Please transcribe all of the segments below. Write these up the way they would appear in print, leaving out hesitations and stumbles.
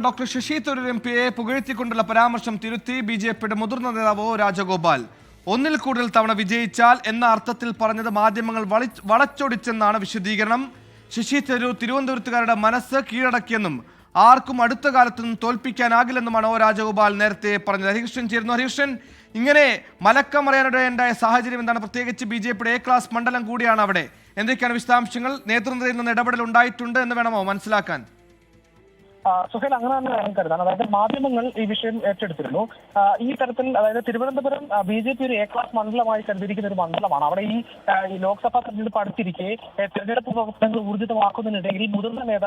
Doctor Sasi Tharoor എംപിയെ പുകഴ്ത്തിക്കൊണ്ടുള്ള പരാമർശം തിരുത്തി ബി.ജെ.പിയുടെ മുതിർന്ന നേതാവ് രാജഗോപാൽ. ഒന്നിൽ കൂടുതൽ തവണ വിജയിച്ചാൽ എന്ന അർത്ഥത്തിൽ പറഞ്ഞത് മാധ്യമങ്ങൾ വളച്ചൊടിച്ചെന്നാണ് വിശദീകരണം. ശശി തരൂർ തിരുവനന്തപുരത്തുകാരുടെ മനസ്സ് കീഴടക്കിയെന്നും ആർക്കും അടുത്ത കാലത്തൊന്നും തോൽപ്പിക്കാനാകില്ലെന്നുമാണ് രാജഗോപാൽ നേരത്തെ പറഞ്ഞത്. ഹരികൃഷ്ണൻ ചേരുന്നു. ഹരികൃഷ്ണൻ, ഇങ്ങനെ മലക്കമറിയാനിടയുണ്ടായ സാഹചര്യം എന്താണ്? പ്രത്യേകിച്ച് ബി.ജെ.പിയുടെ എ ക്ലാസ് മണ്ഡലം കൂടിയാണ് അവിടെ. എന്തൊക്കെയാണ് വിശദാംശങ്ങൾ? നേതൃത്വത്തിൽ നിന്ന് ഇടപെടൽ ഉണ്ടായിട്ടുണ്ട് എന്ന് വേണമോ മനസ്സിലാക്കാൻ? സുഹേൽ, അങ്ങനെ തന്നെ വേണം കരുതാൻ. അതായത് മാധ്യമങ്ങൾ ഈ വിഷയം ഏറ്റെടുത്തിരുന്നു. ഈ തരത്തിൽ അതായത് തിരുവനന്തപുരം ബി.ജെ.പി ഒരു എ ക്ലാസ് മണ്ഡലമായി കരുതിയിരിക്കുന്ന ഒരു മണ്ഡലമാണ്. അവിടെ ഈ ലോക്സഭാ തെരഞ്ഞെടുപ്പ് അടുത്തിരിക്കെ തെരഞ്ഞെടുപ്പ് പ്രവർത്തനങ്ങൾ ഊർജിതമാക്കുന്നതിനിടയിൽ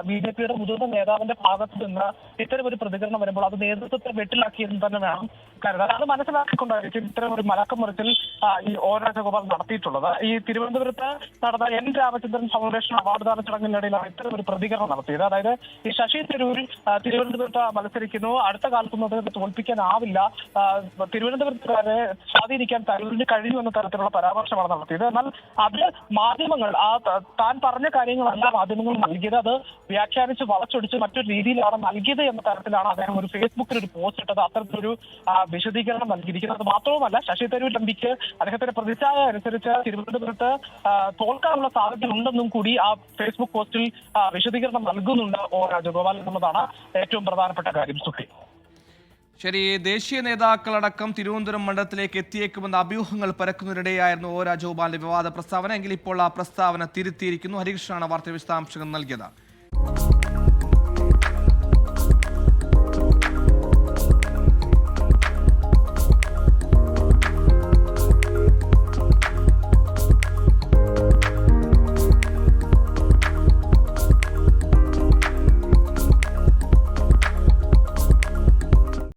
ബി.ജെ.പിയുടെ മുതിർന്ന നേതാവിന്റെ ഭാഗത്ത് നിന്ന് ഇത്തരം ഒരു പ്രതികരണം വരുമ്പോൾ അത് നേതൃത്വത്തെ വെട്ടിലാക്കിയെന്ന് തന്നെ വേണം കരുതാൻ. അത് മനസ്സിലാക്കിക്കൊണ്ടായിരിക്കും ഇത്തരം ഒരു മലക്കമറിച്ചിൽ ഈ രാജഗോപാൽ നടത്തിയിട്ടുള്ളത്. ഈ തിരുവനന്തപുരത്ത് നടന്ന എൻ രാമചന്ദ്രൻ ഫൗണ്ടേഷൻ അവാർഡ് ദാന ചടങ്ങിനിടയിലാണ് ഇത്തരം ഒരു പ്രതികരണം നടത്തിയത്. അതായത് ഈ ശശി തരൂർ തിരുവനന്തപുരത്ത് മത്സരിക്കുന്നു, അടുത്ത കാലത്തൊന്നും അദ്ദേഹത്തെ തോൽപ്പിക്കാനാവില്ല, തിരുവനന്തപുരത്തുകാരെ സ്വാധീനിക്കാൻ തരൂരിന് കഴിയും എന്ന തരത്തിലുള്ള പരാമർശമാണ് നടത്തിയത്. എന്നാൽ അത് മാധ്യമങ്ങൾ താൻ പറഞ്ഞ കാര്യങ്ങളല്ല മാധ്യമങ്ങൾ നൽകിയത്, അത് വ്യാഖ്യാനിച്ച് വളച്ചൊടിച്ച് മറ്റൊരു രീതിയിലാണ് നൽകിയത് എന്ന തരത്തിലാണ് അദ്ദേഹം ഒരു ഫേസ്ബുക്കിൽ ഒരു പോസ്റ്റ് ഇട്ടത്. അത്തരത്തിലൊരു വിശദീകരണം നൽകിയിരിക്കുന്നത്. മാത്രവുമല്ല, ശശി തരൂർ എംപിക്ക് അദ്ദേഹത്തിന്റെ പ്രതിച്ഛായ അനുസരിച്ച് തിരുവനന്തപുരത്ത് തോൽക്കാനുള്ള സാധ്യത ഉണ്ടെന്നും കൂടി ആ ഫേസ്ബുക്ക് പോസ്റ്റിൽ വിശദീകരണം നൽകുന്നുണ്ട് രാജഗോപാൽ എന്നുള്ളതാണ് ഏറ്റവും പ്രധാനപ്പെട്ട കാര്യം. സുഖി, ശരി. ദേശീയ നേതാക്കളടക്കം തിരുവനന്തപുരം മണ്ഡലത്തിലേക്ക് എത്തിയേക്കുമെന്ന അഭ്യൂഹങ്ങൾ പരക്കുന്നതിനിടെയായിരുന്നു രാജഗോപാലിന്റെ വിവാദ പ്രസ്താവന. എങ്കിൽ ഇപ്പോൾ ആ പ്രസ്താവന തിരുത്തിയിരിക്കുന്നു. ഹരികൃഷ്ണനാണ് വാർത്താ വിശദാംശങ്ങൾ നൽകിയത്.